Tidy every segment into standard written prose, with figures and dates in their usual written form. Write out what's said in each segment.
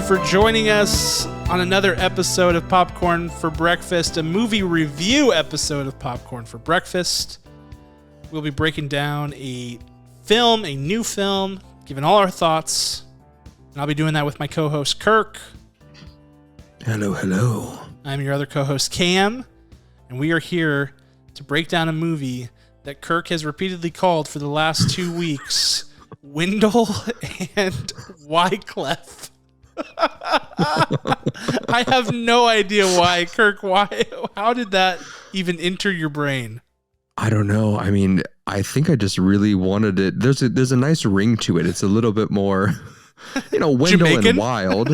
for joining us on another episode of Popcorn for Breakfast, a movie review episode of Popcorn for Breakfast. We'll be breaking down a new film, giving all our thoughts, and I'll be doing that with my co-host Kirk. Hello, hello. I'm your other co-host Cam, and we are here to break down a movie that Kirk has repeatedly called for the last 2 weeks, Wendell and Wyclef. I have no idea why, Kirk. How did that even enter your brain? I don't know. I mean, I think I just really wanted it. There's a nice ring to it. It's a little bit more, Wendell Jamaican? and Wild.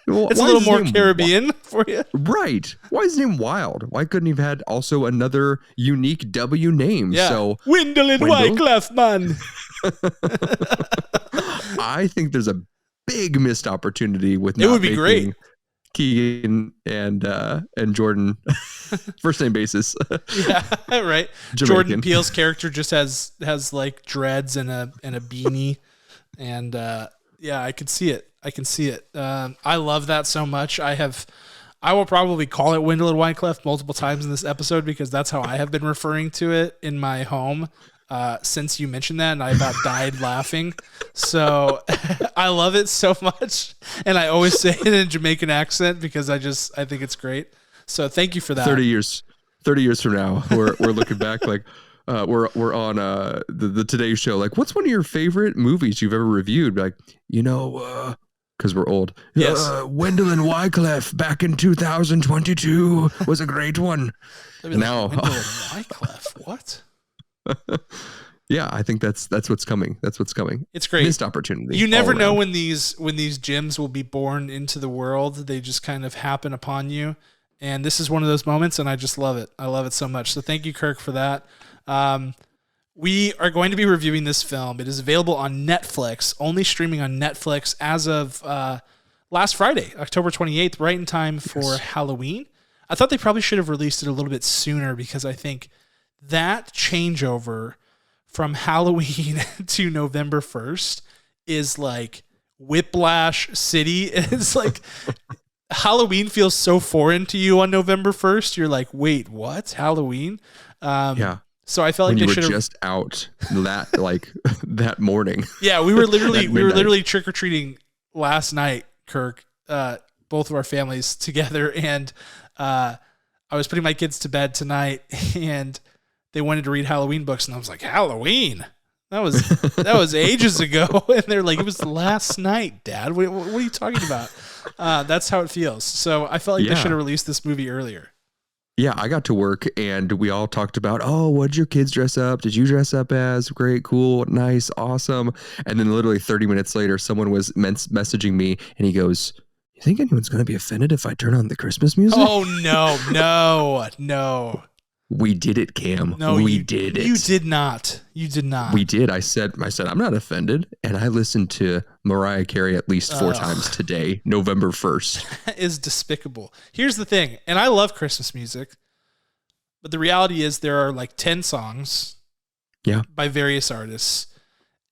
Well, it's a little more Caribbean for you. Right. Why is his name Wild? Why couldn't he have had also another unique W name? Yeah. So Wendell and Wyclef, man. I think there's a big missed opportunity with it would be great. Keegan and Jordan first name basis. Yeah, right. Jamaican. Jordan Peele's character just has like dreads and a beanie, and yeah, I can see it. I love that so much. I will probably call it Wendell and Wyclef multiple times in this episode because that's how I have been referring to it in my home since you mentioned that, and I about died laughing. So I love it so much, and I always say it in a Jamaican accent because I think it's great. So thank you for that. 30 years from now, we're looking back like we're on the Today Show. Like, what's one of your favorite movies you've ever reviewed? Like, because we're old. Yes. Wendell and Wyclef back in 2022 was a great one. Now, Wendell and Wyclef, what? Yeah, I think that's what's coming. It's great. Missed opportunity. You never know when these gems will be born into the world. They just kind of happen upon you. And this is one of those moments, and I just love it. I love it so much. So thank you, Kirk, for that. We are going to be reviewing this film. It is available on Netflix, only streaming on Netflix as of last Friday, October 28th, right in time for Halloween. I thought they probably should have released it a little bit sooner because I think that changeover from Halloween to November 1st is like Whiplash City. It's like Halloween feels so foreign to you on November 1st. You're like, wait, what? Halloween? Yeah. So I felt like they should have just out that that morning. Yeah, we were literally trick or treating last night, Kirk. Both of our families together, and I was putting my kids to bed tonight, and they wanted to read Halloween books, and I was like, Halloween? That was ages ago. And they're like, it was last night, Dad. What are you talking about? That's how it feels. So I felt like they should have released this movie earlier. Yeah, I got to work and we all talked about, what'd your kids dress up? Did you dress up as? Great, cool, nice, awesome. And then literally 30 minutes later, someone was messaging me and he goes, you think anyone's going to be offended if I turn on the Christmas music? Oh, no. We did it, Cam. No, we did it. You did not. We did. I said, I'm not offended. And I listened to Mariah Carey at least 4 times today, November 1st. That is despicable. Here's the thing, and I love Christmas music, but the reality is there are like 10 songs by various artists.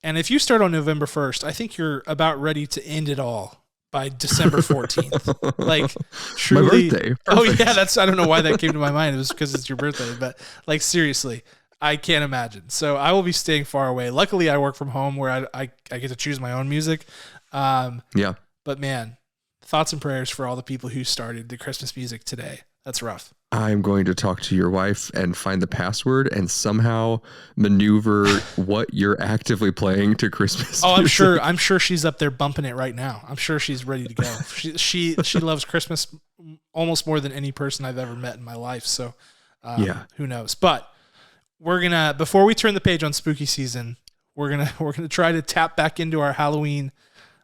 And if you start on November 1st, I think you're about ready to end it all by December 14th. Like, truly. My birthday. Perfect. Oh, yeah, I don't know why that came to my mind. It was because it's your birthday. But, like, seriously, I can't imagine. So I will be staying far away. Luckily, I work from home where I get to choose my own music. Yeah. But, man, thoughts and prayers for all the people who started the Christmas music today. That's rough. I'm going to talk to your wife and find the password and somehow maneuver what you're actively playing to Christmas. Oh, I'm sure she's up there bumping it right now. I'm sure she's ready to go. She loves Christmas almost more than any person I've ever met in my life. So, who knows? But before we turn the page on spooky season, we're gonna try to tap back into our Halloween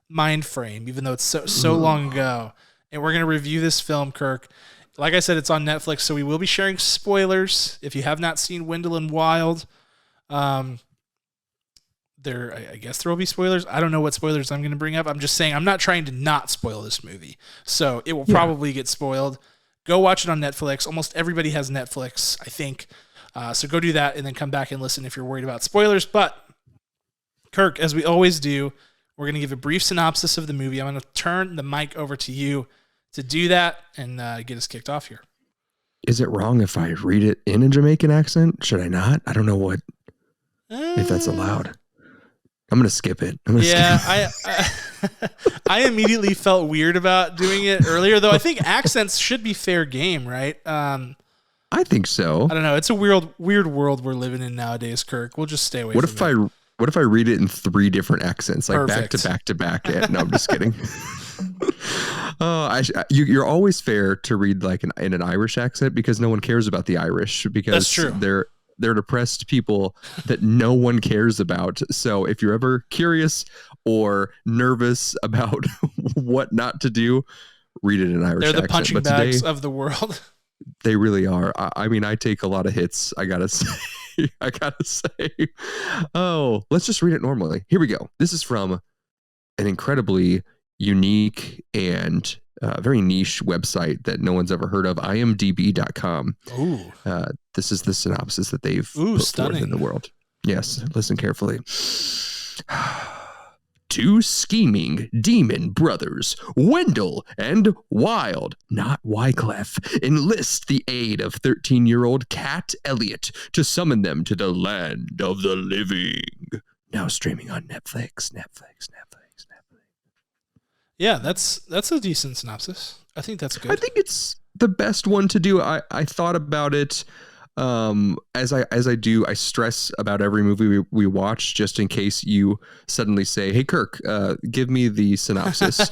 mind frame, even though it's so long ago, and we're gonna review this film, Kirk. Like I said, it's on Netflix, so we will be sharing spoilers. If you have not seen Wendell and Wild, I guess there will be spoilers. I don't know what spoilers I'm going to bring up. I'm just saying I'm not trying to not spoil this movie. So it will probably get spoiled. Go watch it on Netflix. Almost everybody has Netflix, I think. So go do that and then come back and listen if you're worried about spoilers. But, Kirk, as we always do, We're going to give a brief synopsis of the movie. I'm going to turn the mic over to you to do that and get us kicked off here. Is it wrong if I read it in a Jamaican accent? Should I not? I don't know if that's allowed. I'm going to skip it. I immediately felt weird about doing it earlier, though. I think accents should be fair game, right? I think so. I don't know. It's a weird world we're living in nowadays, Kirk. We'll just stay away from it. What if I read it in 3 different accents, like Perfect. back to back? No, I'm just kidding. You're always fair to read like in an Irish accent because no one cares about the Irish because that's true. They're depressed people that no one cares about. So if you're ever curious or nervous about what not to do, read it in Irish accent. They're the punching bags of the world. They really are. I mean, I take a lot of hits. I gotta say. Oh, let's just read it normally. Here we go. This is from an incredibly unique and very niche website that no one's ever heard of, imdb.com. Ooh. This is the synopsis that they've put stunning. forth in the world. Yes, listen carefully. 2 scheming demon brothers, Wendell and Wild, not Wyclef, enlist the aid of 13-year-old Cat Elliott to summon them to the land of the living. Now streaming on Netflix. Yeah, that's a decent synopsis. I think that's good. I think it's the best one to do. I thought about it as I do. I stress about every movie we watch just in case you suddenly say, "Hey Kirk, give me the synopsis."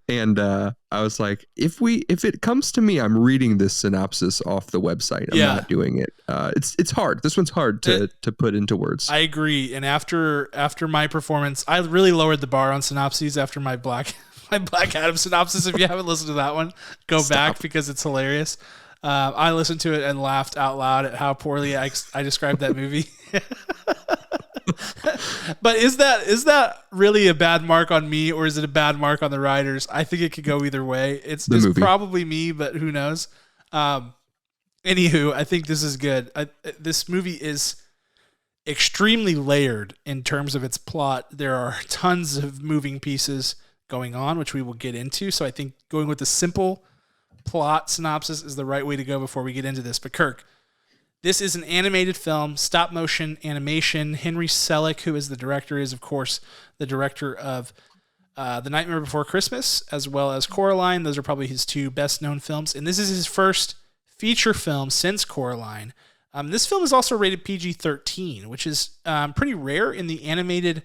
And I was like, if it comes to me, I'm reading this synopsis off the website. I'm not doing it. It's hard. This one's hard to put into words. I agree. And after my performance, I really lowered the bar on synopses after my Black Adam synopsis. If you haven't listened to that one, go back because it's hilarious. I listened to it and laughed out loud at how poorly I described that movie. But is that really a bad mark on me or is it a bad mark on the writers? I think it could go either way. It's probably me, but who knows? Anywho, I think this is good. This movie is extremely layered in terms of its plot. There are tons of moving pieces going on, which we will get into. So I think going with the simple plot synopsis is the right way to go before we get into this. But Kirk, this is an animated film, stop motion animation. Henry Selick, who is the director, is of course the director of The Nightmare Before Christmas, as well as Coraline. Those are probably his 2 best known films. And this is his first feature film since Coraline. This film is also rated PG-13, which is pretty rare in the animated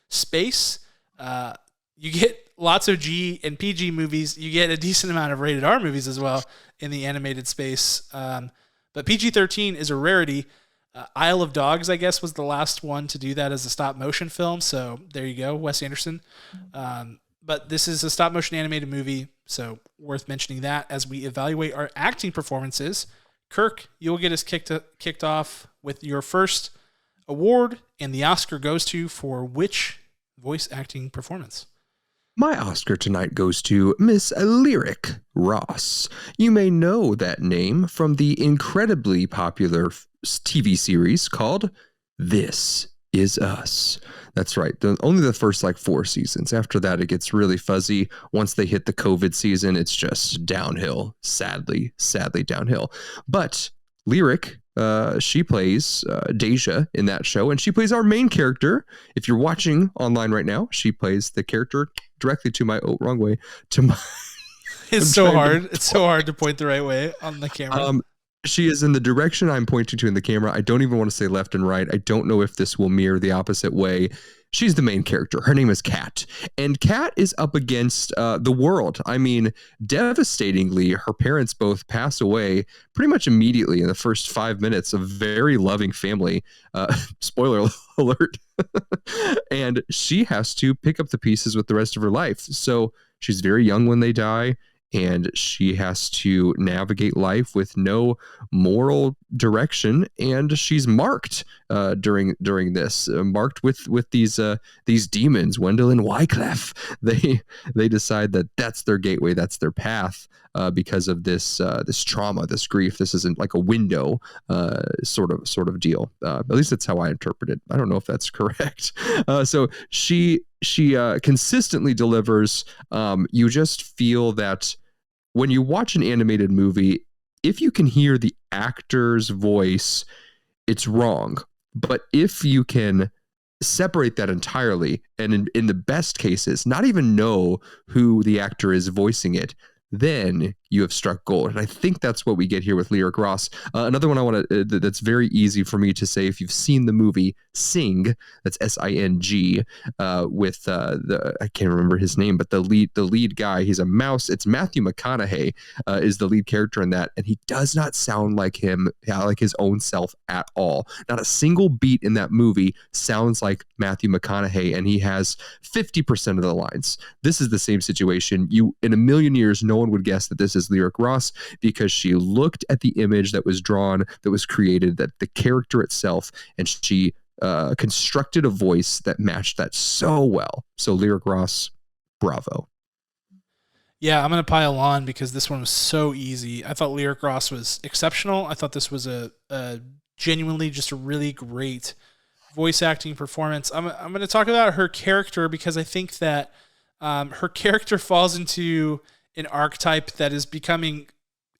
space. You get lots of G and PG movies. You get a decent amount of rated R movies as well in the animated space. But PG-13 is a rarity. Isle of Dogs, I guess, was the last one to do that as a stop-motion film. So there you go, Wes Anderson. But this is a stop-motion animated movie, so worth mentioning that as we evaluate our acting performances. Kirk, you'll get us kicked off with your first award, and the Oscar goes to for which voice acting performance? My Oscar tonight goes to Miss Lyric Ross. You may know that name from the incredibly popular TV series called This Is Us. That's right. Only the first 4 seasons. After that, it gets really fuzzy. Once they hit the COVID season, it's just downhill. Sadly downhill. But Lyric, she plays Deja in that show, and she plays our main character. If you're watching online right now, she plays the character directly to my wrong way to my. It's so hard. It's so hard to point the right way on the camera. She is in the direction I'm pointing to in the camera. I don't even want to say left and right. I don't know if this will mirror the opposite way. She's the main character. Her name is Kat. And Kat is up against the world. I mean, devastatingly, her parents both pass away pretty much immediately in the first 5 minutes. A very loving family. Spoiler alert. And she has to pick up the pieces with the rest of her life. So she's very young when they die. And she has to navigate life with no moral direction, and she's marked during this, marked with these demons, Wendell and Wycliffe. They decide that that's their gateway, that's their path, because of this trauma, this grief. This isn't like a window sort of deal. At least that's how I interpret it. I don't know if that's correct. So she consistently delivers. You just feel that when you watch an animated movie, if you can hear the actor's voice, it's wrong. But if you can separate that entirely, and in the best cases, not even know who the actor is voicing it, then you have struck gold. And I think that's what we get here with Lyric Ross. Another one I want to, that's very easy for me to say, if you've seen the movie Sing, that's S-I-N-G, with I can't remember his name, but the lead guy, he's a mouse. It's Matthew McConaughey is the lead character in that. And he does not sound like him, like his own self at all. Not a single beat in that movie sounds like Matthew McConaughey, and he has 50% of the lines. This is the same situation. In a million years, no one would guess that this is Lyric Ross, because she looked at the image that was drawn, that was created, that the character itself, and she constructed a voice that matched that so well. So Lyric Ross, bravo. Yeah, I'm going to pile on because this one was so easy. I thought Lyric Ross was exceptional. I thought this was a genuinely just a really great voice acting performance. I'm going to talk about her character because I think that her character falls into an archetype that is becoming,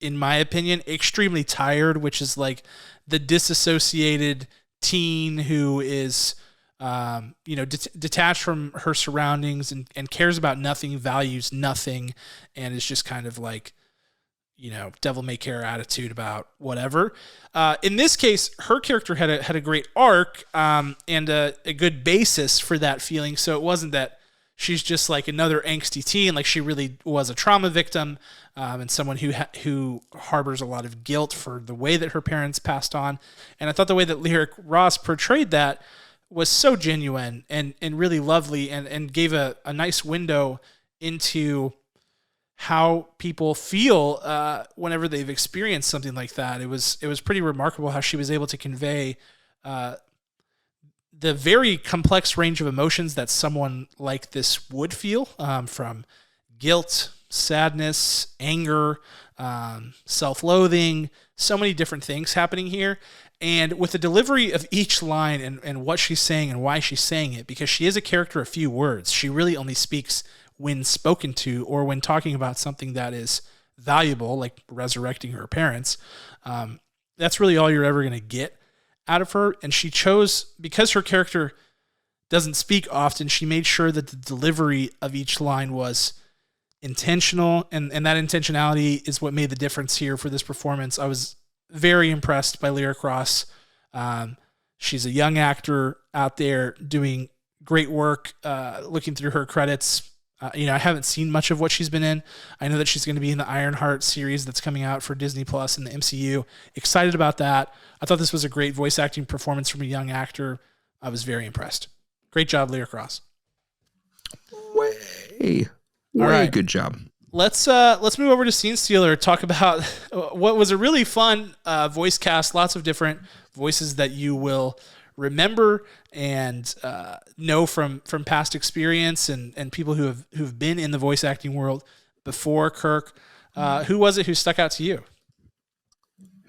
in my opinion, extremely tired, which is like the disassociated teen who is, detached from her surroundings and cares about nothing, values nothing, and is just kind of like, devil may care attitude about whatever. In this case, her character had a great arc and a good basis for that feeling. So it wasn't that she's just like another angsty teen. Like, she really was a trauma victim and someone who harbors a lot of guilt for the way that her parents passed on. And I thought the way that Lyric Ross portrayed that was so genuine and really lovely and gave a nice window into how people feel whenever they've experienced something like that. It was pretty remarkable how she was able to convey the very complex range of emotions that someone like this would feel, from guilt, sadness, anger, self-loathing, so many different things happening here. And with the delivery of each line and what she's saying and why she's saying it, because she is a character of few words, she really only speaks when spoken to or when talking about something that is valuable, like resurrecting her parents. That's really all you're ever going to get out of her. And she chose, because her character doesn't speak often, she made sure that the delivery of each line was intentional, and that intentionality is what made the difference here for this performance. I was very impressed by Lyric Ross. She's a young actor out there doing great work. Looking through her credits, I haven't seen much of what she's been in. I know that she's going to be in the Ironheart series that's coming out for Disney Plus and the MCU. Excited about that. I thought this was a great voice acting performance from a young actor. I was very impressed. Great job, Lyric Ross. Way good job. Let's move over to Scene Stealer. Talk about what was a really fun voice cast. Lots of different voices that you will remember and know from past experience and people who've been in the voice acting world before. Kirk, who was it who stuck out to you?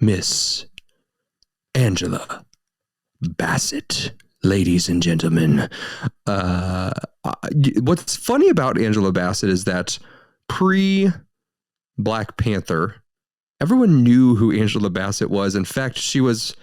Miss Angela Bassett, ladies and gentlemen. What's funny about Angela Bassett is that pre-Black Panther, everyone knew who Angela Bassett was. In fact, she was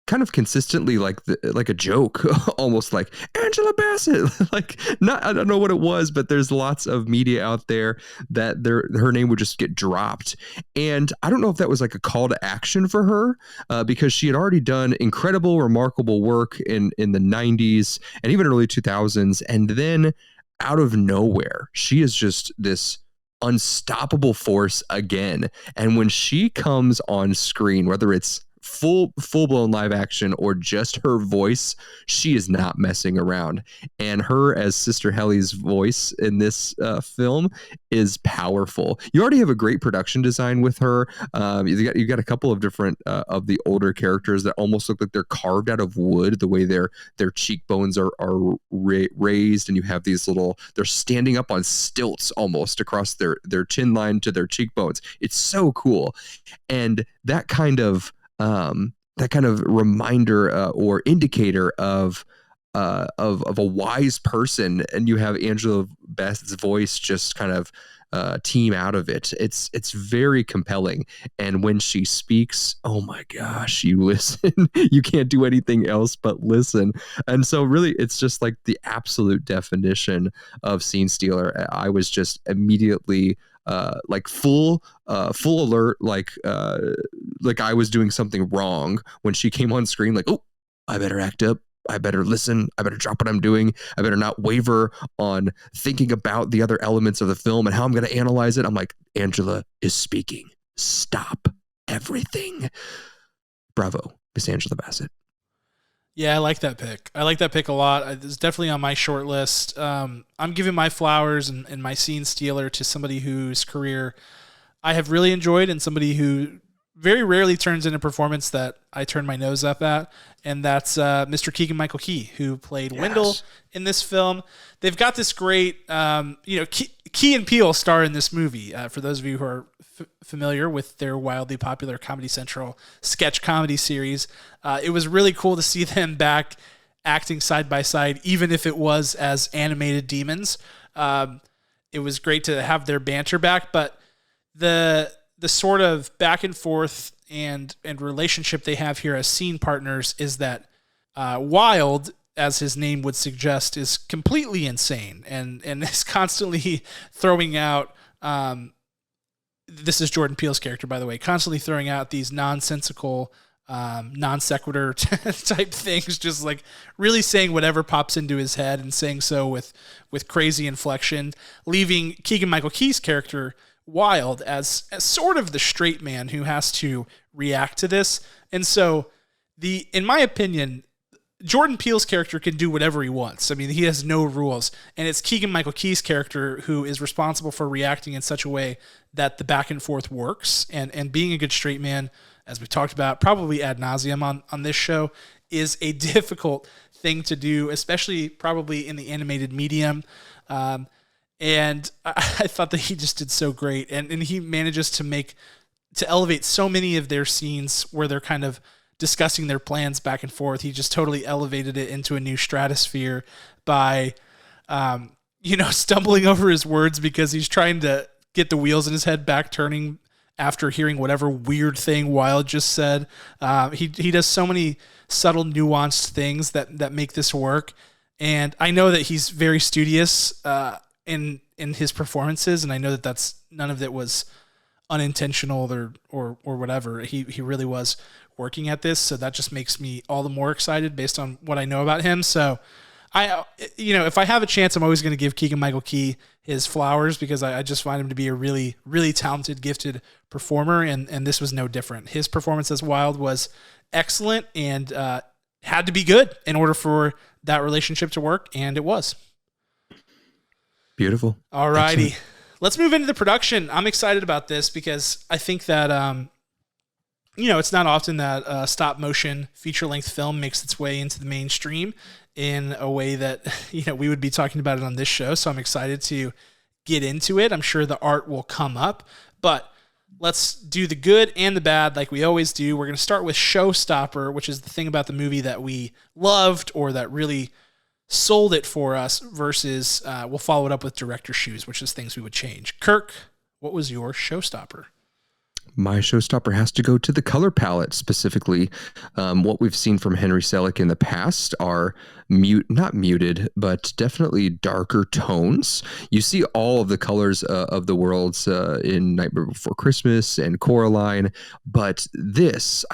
kind of consistently like a joke, almost like Angela Bassett. I don't know what it was, but there's lots of media out there that her name would just get dropped. And I don't know if that was like a call to action for her, because she had already done incredible, remarkable work in the 90s and even early 2000s. And then out of nowhere, she is just this unstoppable force again. And when she comes on screen, whether it's full blown live action or just her voice, she is not messing around. And her as Sister Helly's voice in this film is powerful. You already have a great production design with her. You got a couple of different of the older characters that almost look like they're carved out of wood, the way their cheekbones are raised, and you have these little, they're standing up on stilts almost across their chin line to their cheekbones. It's so cool. And that kind of reminder or indicator of a wise person, and you have Angela Bassett's voice just kind of team out of it. It's very compelling, and when she speaks, oh my gosh, you listen. You can't do anything else but listen. And so really, it's just like the absolute definition of scene stealer. I was just immediately like full alert, like I was doing something wrong when she came on screen. Like, oh, I better act up. I better listen. I better drop what I'm doing. I better not waver on thinking about the other elements of the film and how I'm going to analyze it. I'm like, Angela is speaking. Stop everything. Bravo, Miss Angela Bassett. Yeah, I like that pick. I like that pick a lot. It's definitely on my short list. I'm giving my flowers and my scene stealer to somebody whose career I have really enjoyed and somebody who very rarely turns in a performance that I turn my nose up at, and that's Mr. Keegan-Michael Key, who played Wendell in this film. They've got this great, Key and Peele star in this movie. For those of you who are familiar with their wildly popular Comedy Central sketch comedy series, it was really cool to see them back acting side by side, even if it was as animated demons. It was great to have their banter back, but the sort of back and forth and relationship they have here as scene partners is that Wild, as his name would suggest, is completely insane and is constantly throwing out, this is Jordan Peele's character, by the way, constantly throwing out these nonsensical, non sequitur type things, just like really saying whatever pops into his head and saying so with crazy inflection, leaving Keegan-Michael Key's character Wild as sort of the straight man who has to react to this. And so in my opinion, Jordan Peele's character can do whatever he wants. I mean, he has no rules. And it's Keegan-Michael Key's character who is responsible for reacting in such a way that the back and forth works. And being a good straight man, as we talked about, probably ad nauseum on this show, is a difficult thing to do, especially probably in the animated medium. And I thought that he just did so great. And he manages to elevate so many of their scenes where they're kind of discussing their plans back and forth. He just totally elevated it into a new stratosphere by, stumbling over his words because he's trying to get the wheels in his head back turning after hearing whatever weird thing Wild just said. He does so many subtle, nuanced things that make this work. And I know that he's very studious, in his performances, and I know that that's none of it was unintentional or whatever. He really was working at this, so that just makes me all the more excited based on what I know about him. So if I have a chance, I'm always going to give Keegan-Michael Key his flowers because I just find him to be a really, really talented, gifted performer, and this was no different. His performance as Wild was excellent and had to be good in order for that relationship to work, and it was. Beautiful. All righty. Let's move into the production. I'm excited about this because I think that, it's not often that a stop motion feature length film makes its way into the mainstream in a way that, we would be talking about it on this show. So I'm excited to get into it. I'm sure the art will come up, but let's do the good and the bad like we always do. We're going to start with Showstopper, which is the thing about the movie that we loved or that really sold it for us versus we'll follow it up with director's shoes, which is things we would change. Kirk, what was your Showstopper? My Showstopper has to go to the color palette specifically. What we've seen from Henry Selick in the past are not muted, but definitely darker tones. You see all of the colors of the worlds in Nightmare Before Christmas and Coraline, but this,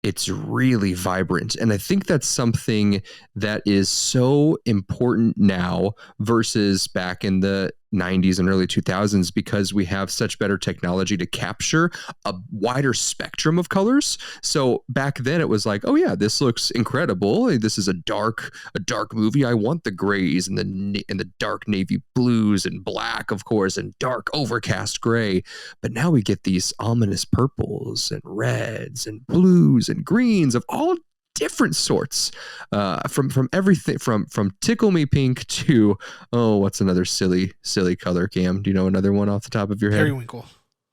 it's really vibrant. And I think that's something that is so important now versus back in the 90s and early 2000s because we have such better technology to capture a wider spectrum of colors. So back then it was like, oh yeah, this looks incredible. This is a dark movie. I want the grays and the dark navy blues and black, of course, and dark overcast gray. But now we get these ominous purples and reds and blues and greens of all different sorts, from everything from tickle me pink to, oh, what's another silly color, Cam? Do you know another one off the top of your head?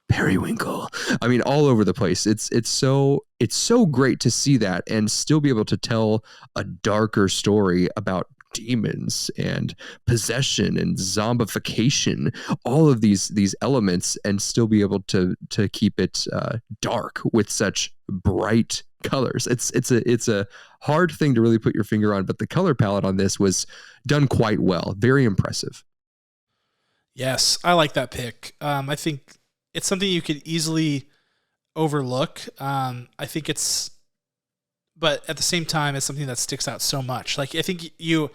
Periwinkle. I mean, all over the place. It's so great to see that and still be able to tell a darker story about demons and possession and zombification, all of these elements, and still be able to keep it dark with such bright colors. It's a hard thing to really put your finger on, but the color palette on this was done quite well. Very impressive. Yes, I like that pick. I think it's something you could easily overlook. I think but at the same time, it's something that sticks out so much. Like, I think you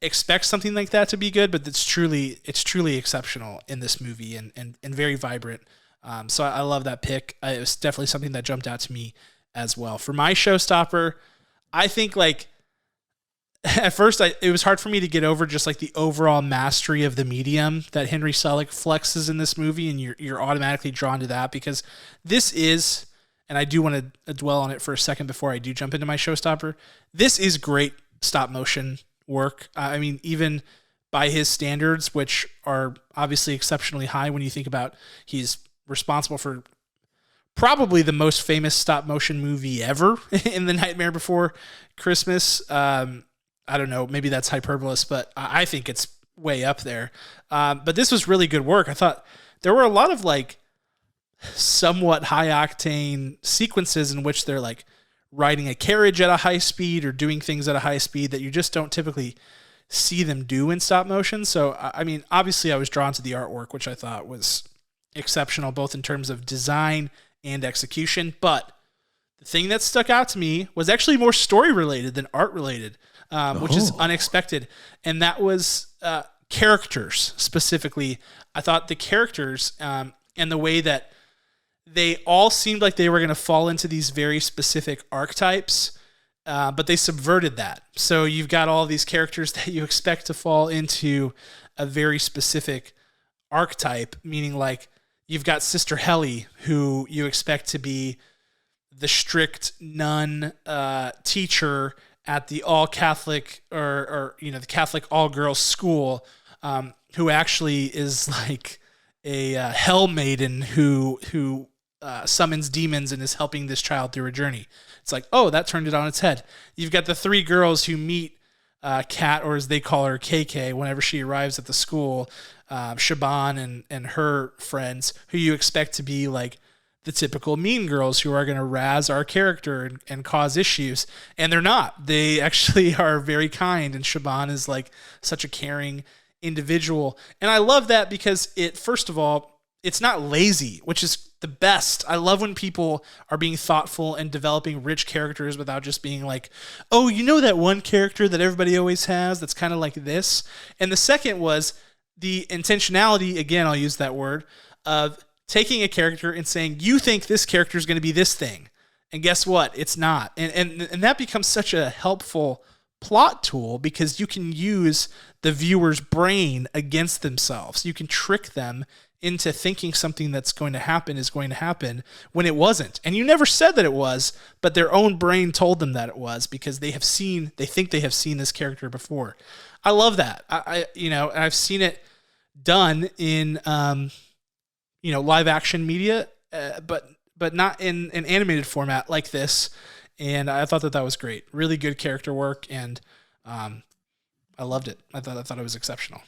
expect something like that to be good, but it's truly exceptional in this movie and very vibrant. So I love that pick. It was definitely something that jumped out to me as well. For my showstopper, I think, like, at first it was hard for me to get over just like the overall mastery of the medium that Henry Selick flexes in this movie, and you're automatically drawn to that because this is, and I do want to dwell on it for a second before I do jump into my showstopper. This is great stop motion work. I mean, even by his standards, which are obviously exceptionally high when you think about he's responsible for probably the most famous stop motion movie ever in The Nightmare Before Christmas. I don't know, maybe that's hyperbolous, but I think it's way up there. But this was really good work. I thought there were a lot of like somewhat high octane sequences in which they're like riding a carriage at a high speed or doing things at a high speed that you just don't typically see them do in stop motion. So, I mean, obviously I was drawn to the artwork, which I thought was exceptional, both in terms of design and execution. But the thing that stuck out to me was actually more story related than art related, which is unexpected. And that was characters specifically. I thought the characters and the way that they all seemed like they were going to fall into these very specific archetypes, but they subverted that. So you've got all these characters that you expect to fall into a very specific archetype, meaning like you've got Sister Helly, who you expect to be the strict nun teacher at the all Catholic or the Catholic all girls school, who actually is like a hell maiden who summons demons and is helping this child through her journey. It's like, oh, that turned it on its head. You've got the three girls who meet Kat, or as they call her, KK, whenever she arrives at the school, Shaban and her friends, who you expect to be like the typical mean girls who are going to razz our character and cause issues. And they're not. They actually are very kind, and Shaban is like such a caring individual. And I love that because first of all, it's not lazy, which is the best. I love when people are being thoughtful and developing rich characters without just being like, oh, you know that one character that everybody always has that's kind of like this. And the second was the intentionality, again, I'll use that word, of taking a character and saying, you think this character is going to be this thing. And guess what? It's not. And that becomes such a helpful plot tool because you can use the viewer's brain against themselves. You can trick them into thinking something that's going to happen is going to happen when it wasn't. And you never said that it was, but their own brain told them that it was because they think they have seen this character before. I love that. I've seen it done in, live action media, but not in an animated format like this. And I thought that was great. Really good character work. And, I loved it. I thought it was exceptional.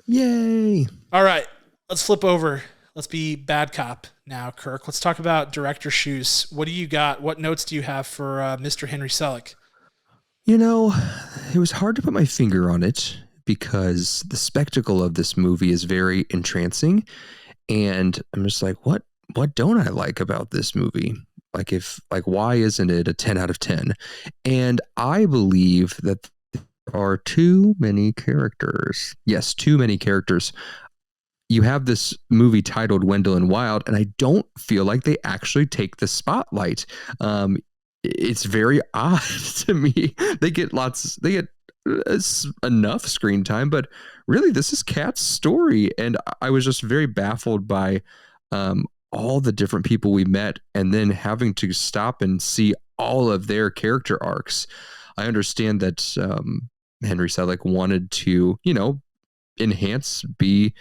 Yay. All right. Let's flip over. Let's be bad cop now, Kirk. Let's talk about director's shoes. What do you got? What notes do you have for Mr. Henry Selick? It was hard to put my finger on it because the spectacle of this movie is very entrancing. And I'm just like, what don't I like about this movie? Why isn't it a 10 out of 10? And I believe that there are too many characters. Yes, too many characters. you have this movie titled Wendell and Wild, and I don't feel like they actually take the spotlight. It's very odd to me. They get enough screen time, but really this is Kat's story. And I was just very baffled by all the different people we met, and then having to stop and see all of their character arcs. I understand that Henry Selick wanted to, enhance, do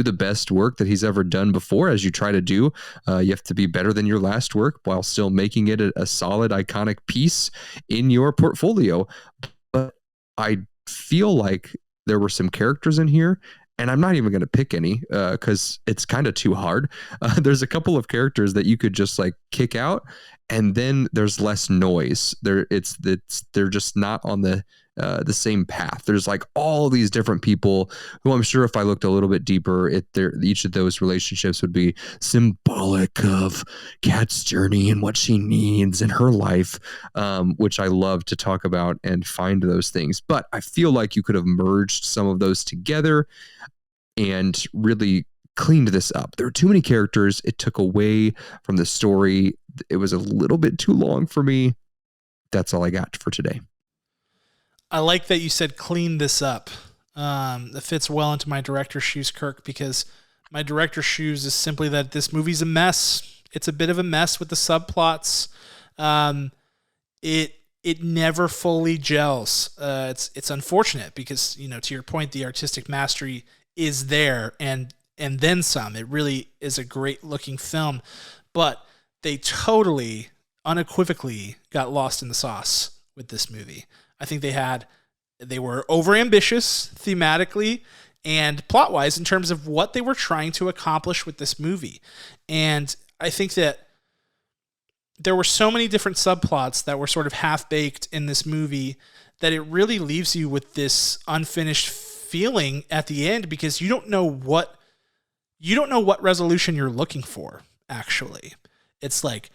the best work that he's ever done before. As you try to do, you have to be better than your last work while still making it a solid, iconic piece in your portfolio. But I feel like there were some characters in here, and I'm not even going to pick any because it's kind of too hard. There's a couple of characters that you could just like kick out, and then there's less noise. They're just not on the same path. There's like all these different people who I'm sure if I looked a little bit deeper, each of those relationships would be symbolic of Kat's journey and what she needs in her life, which I love to talk about and find those things. But I feel like you could have merged some of those together and really cleaned this up. There were too many characters. It took away from the story. It was a little bit too long for me. That's all I got for today. I like that you said clean this up. That fits well into my director's shoes, Kirk, because my director's shoes is simply that this movie's a mess. It's a bit of a mess with the subplots. It never fully gels. It's unfortunate because, to your point, the artistic mastery is there and then some. It really is a great looking film, but they totally unequivocally got lost in the sauce with this movie. I think they were overambitious thematically and plot-wise in terms of what they were trying to accomplish with this movie. And I think that there were so many different subplots that were sort of half-baked in this movie that it really leaves you with this unfinished feeling at the end because you don't know what resolution you're looking for, actually. It's like,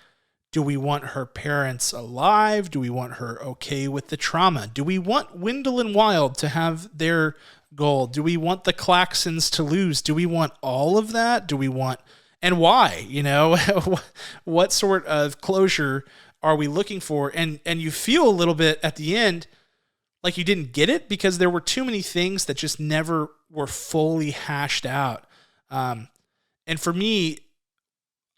do we want her parents alive? Do we want her okay with the trauma? Do we want Wendell and Wild to have their goal? Do we want the Claxons to lose? Do we want all of that? Do we want, and why? What sort of closure are we looking for? And you feel a little bit at the end like you didn't get it because there were too many things that just never were fully hashed out. And for me,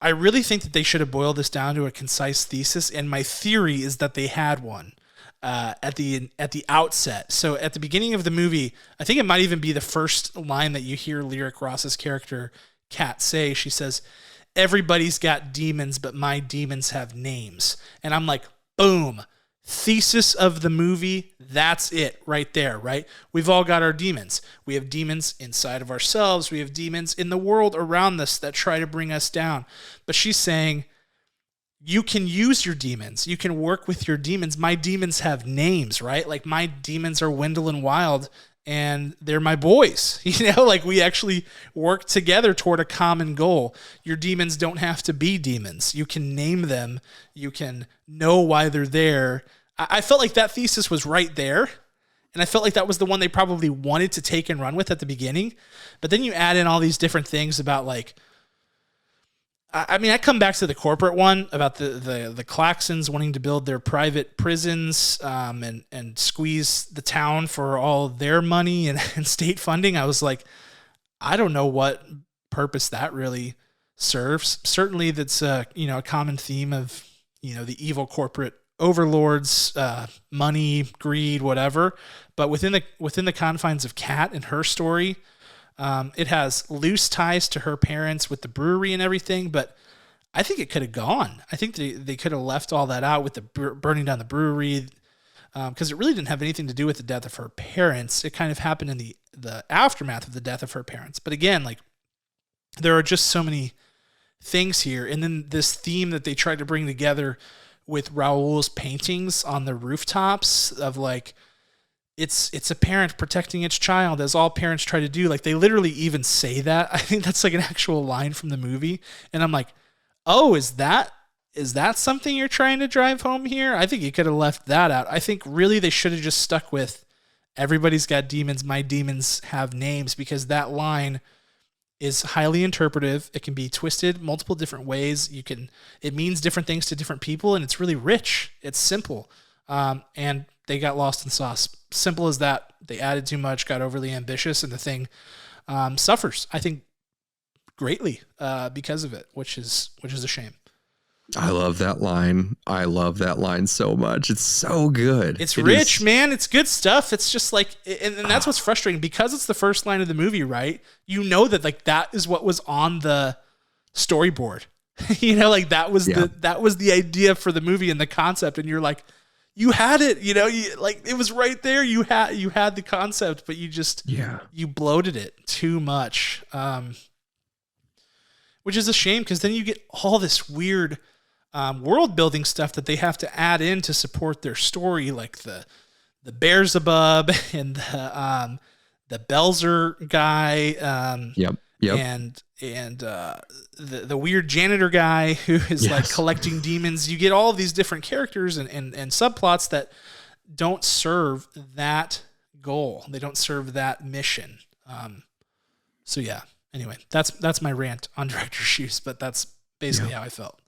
I really think that they should have boiled this down to a concise thesis, and my theory is that they had one at the outset. So at the beginning of the movie, I think it might even be the first line that you hear Lyric Ross's character, Kat, say. She says, "Everybody's got demons, but my demons have names." And I'm like, boom. Thesis of the movie, that's it right there, right? We've all got our demons. We have demons inside of ourselves. We have demons in the world around us that try to bring us down. But she's saying, you can use your demons. You can work with your demons. My demons have names, right? Like my demons are Wendell and Wild, and they're my boys. Like we actually work together toward a common goal. Your demons don't have to be demons. You can name them. You can know why they're there. I felt like that thesis was right there. And I felt like that was the one they probably wanted to take and run with at the beginning. But then you add in all these different things about like, I come back to the corporate one about the Claxons wanting to build their private prisons and squeeze the town for all their money and state funding. I was like, I don't know what purpose that really serves. Certainly that's a common theme of, the evil corporate overlords, money, greed, whatever. But within the confines of Kat and her story, it has loose ties to her parents with the brewery and everything, but I think it could have gone. I think they could have left all that out with the burning down the brewery because it really didn't have anything to do with the death of her parents. It kind of happened in the aftermath of the death of her parents. But again, like there are just so many things here. And then this theme that they tried to bring together with Raoul's paintings on the rooftops of like, it's a parent protecting its child, as all parents try to do. Like they literally even say that. I think that's like an actual line from the movie. And I'm like, oh, is that something you're trying to drive home here? I think you could have left that out. I think really they should have just stuck with everybody's got demons. My demons have names, because that line is highly interpretive. It can be twisted multiple different ways. It means different things to different people, and it's really rich. It's simple. And they got lost in sauce. Simple as that. They added too much, got overly ambitious, and the thing suffers, I think, greatly because of it, which is a shame. I love that line. I love that line so much. It's so good. It's rich, man. It's good stuff. It's just like, and that's what's frustrating, because it's the first line of the movie, right? You know that like that is what was on the storyboard. You know, like that was the idea for the movie and the concept, and you're like, you had it. You know, like it was right there. You had the concept, but you bloated it too much, which is a shame, because then you get all this weird world building stuff that they have to add in to support their story, like the Beelzebub and the Belzer guy. Yep. And the weird janitor guy who is like collecting demons. You get all of these different characters and subplots that don't serve that goal. They don't serve that mission. So yeah. Anyway, that's my rant on Director's Shoes, but that's basically how I felt.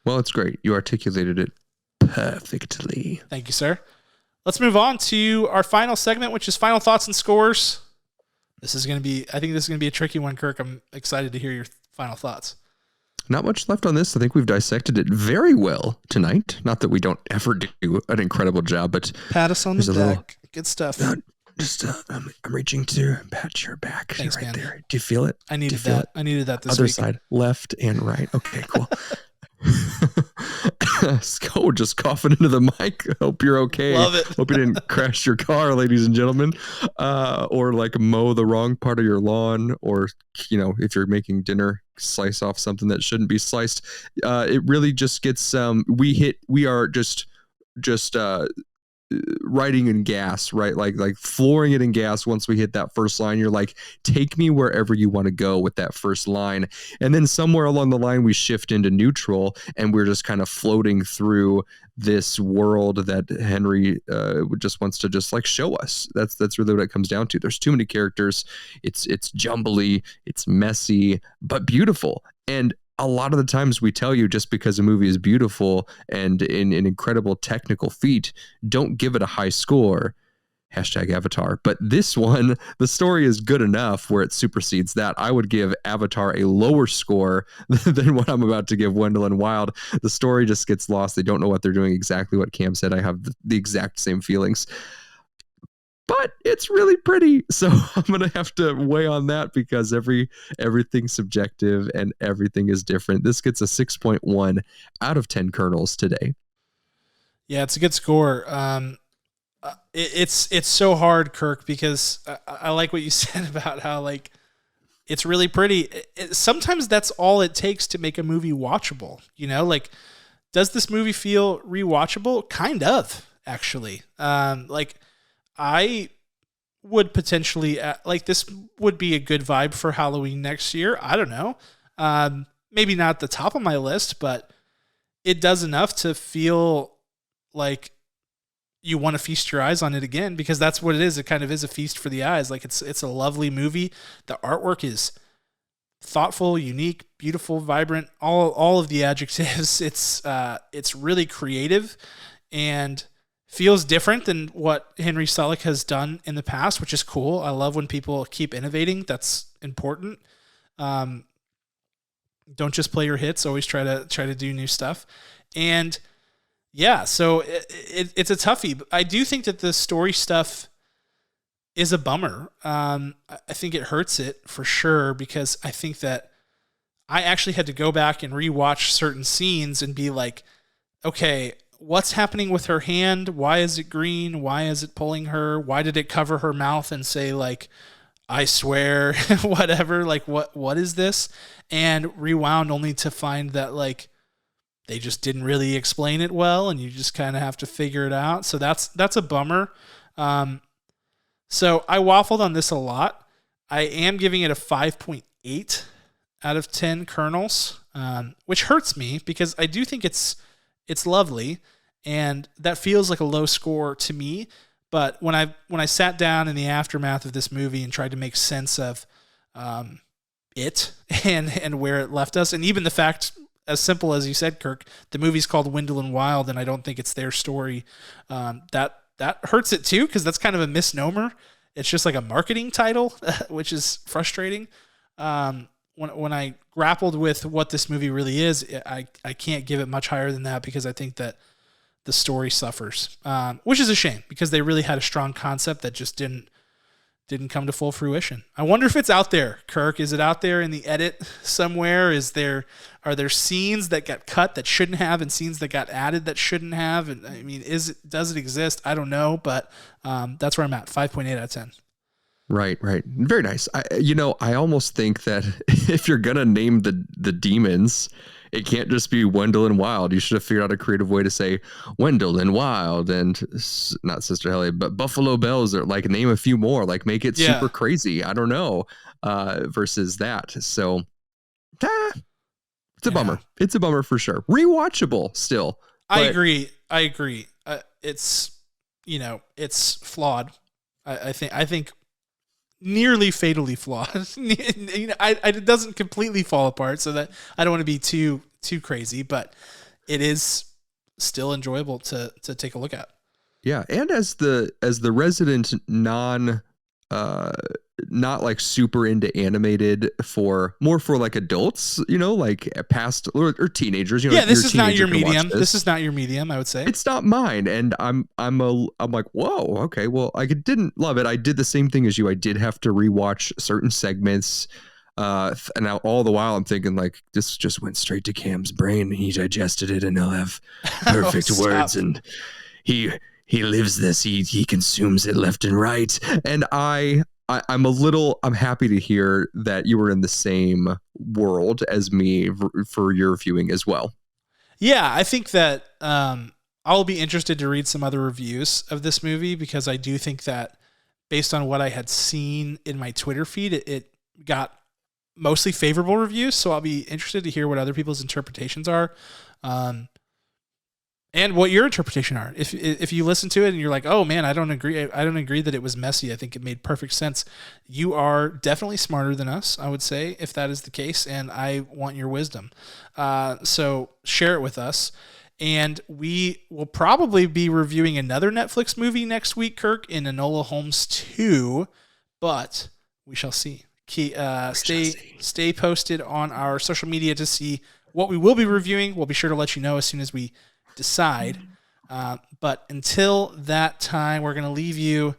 Well, it's great. You articulated it perfectly. Thank you, sir. Let's move on to our final segment, which is final thoughts and scores. I think this is going to be a tricky one, Kirk. I'm excited to hear your final thoughts. Not much left on this. I think we've dissected it very well tonight. Not that we don't ever do an incredible job, but pat us on the back. Good stuff. I'm reaching to pat your back. Thanks, right man. there. Do you feel it? I needed that. I needed that this Other week. side, left and right. Okay, cool. Scott just coughing into the mic. Hope you're okay. Love it. Hope you didn't crash your car, ladies and gentlemen, or like mow the wrong part of your lawn, or if you're making dinner, slice off something that shouldn't be sliced. It really just gets we are just writing in gas, right? Like flooring it in gas. Once we hit that first line, you're like, take me wherever you want to go with that first line. And then somewhere along the line, we shift into neutral, and we're just kind of floating through this world that Henry just wants to just like show us. That's really what it comes down to. There's too many characters. It's jumbly, it's messy, but beautiful. And a lot of the times we tell you, just because a movie is beautiful and in an incredible technical feat, don't give it a high score. #Avatar. But this one, the story is good enough where it supersedes that. I would give Avatar a lower score than what I'm about to give Wendell and Wild. The story just gets lost. They don't know what they're doing. Exactly what Cam said. I have the exact same feelings. But it's really pretty. So I'm going to have to weigh on that, because everything's subjective and everything is different. This gets a 6.1 out of 10 kernels today. Yeah, it's a good score. It's so hard, Kirk, because I like what you said about how like it's really pretty. Sometimes that's all it takes to make a movie watchable. Like, does this movie feel rewatchable? Kind of, actually. Like, I would potentially like this would be a good vibe for Halloween next year. I don't know. Maybe not at the top of my list, but it does enough to feel like you want to feast your eyes on it again, because that's what it is. It kind of is a feast for the eyes. Like it's a lovely movie. The artwork is thoughtful, unique, beautiful, vibrant, all of the adjectives. It's really creative and feels different than what Henry Selick has done in the past, which is cool. I love when people keep innovating. That's important. Don't just play your hits. Always try to do new stuff. And yeah, so it's a toughie. I do think that the story stuff is a bummer. I think it hurts it for sure, because I think that I actually had to go back and rewatch certain scenes and be like, okay, what's happening with her hand? Why is it green? Why is it pulling her? Why did it cover her mouth and say like, I swear, whatever, like what is this? And rewound only to find that like, they just didn't really explain it well, and you just kind of have to figure it out. So that's a bummer. So I waffled on this a lot. I am giving it a 5.8 out of 10 kernels, which hurts me because I do think it's lovely, and that feels like a low score to me. But when I sat down in the aftermath of this movie and tried to make sense of it and where it left us. And even the fact, as simple as you said, Kirk, the movie's called Wendell and Wild, and I don't think it's their story. That hurts it too, because that's kind of a misnomer. It's just like a marketing title, which is frustrating. When I grappled with what this movie really is, I can't give it much higher than that, because I think that the story suffers, which is a shame, because they really had a strong concept that just didn't come to full fruition. I wonder if it's out there, Kirk. Is it out there in the edit somewhere? Are there scenes that got cut that shouldn't have, and scenes that got added that shouldn't have? And I mean, does it exist? I don't know, but that's where I'm at. 5.8 out of 10. Right. Very nice. I almost think that if you're going to name the demons, it can't just be Wendell and Wild. You should have figured out a creative way to say Wendell and Wild, and not Sister Helly, but Buffalo Bells, or like name a few more, like make it super crazy. I don't know, versus that. So it's a bummer. It's a bummer for sure. Rewatchable still. I agree. It's, it's flawed. I think nearly fatally flawed. It doesn't completely fall apart, so that I don't want to be too crazy, but it is still enjoyable to take a look at. Yeah, and as the resident not like super into animated, for like adults, like past or teenagers, this is not your medium. This is not your medium, I would say. It's not mine, and I'm like, whoa, okay, well, I didn't love it. I did the same thing as you. I did have to rewatch certain segments, and now all the while I'm thinking, like, this just went straight to Cam's brain. He digested it, and he'll have perfect words, and he lives this. He consumes it left and right, and I'm happy to hear that you were in the same world as me for your viewing as well. Yeah, I think that I'll be interested to read some other reviews of this movie, because I do think that based on what I had seen in my Twitter feed, it got mostly favorable reviews. So I'll be interested to hear what other people's interpretations are. And what your interpretation are. If you listen to it and you're like, oh man, I don't agree that it was messy. I think it made perfect sense. You are definitely smarter than us, I would say, if that is the case. And I want your wisdom. So share it with us. And we will probably be reviewing another Netflix movie next week, Kirk, in Enola Holmes 2, but we shall see. Stay posted on our social media to see what we will be reviewing. We'll be sure to let you know as soon as we decide. But until that time, we're going to leave you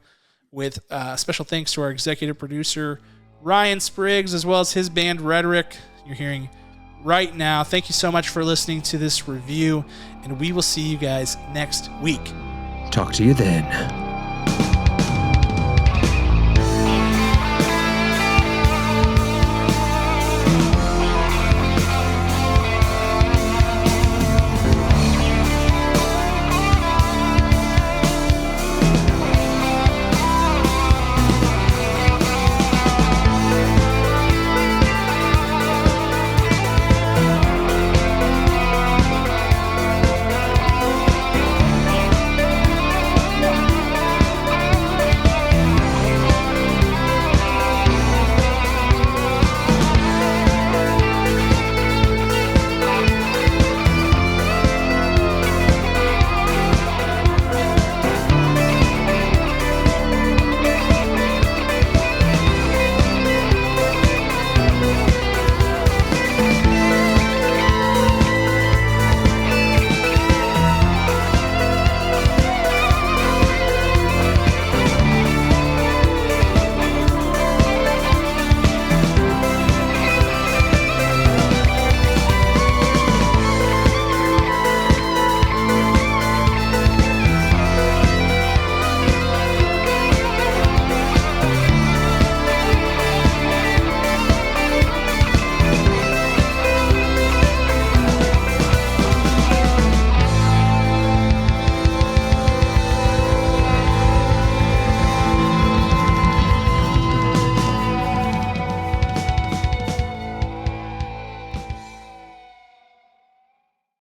with special thanks to our executive producer, Ryan Spriggs, as well as his band, Rhetoric. You're hearing right now. Thank you so much for listening to this review, and we will see you guys next week. Talk to you then.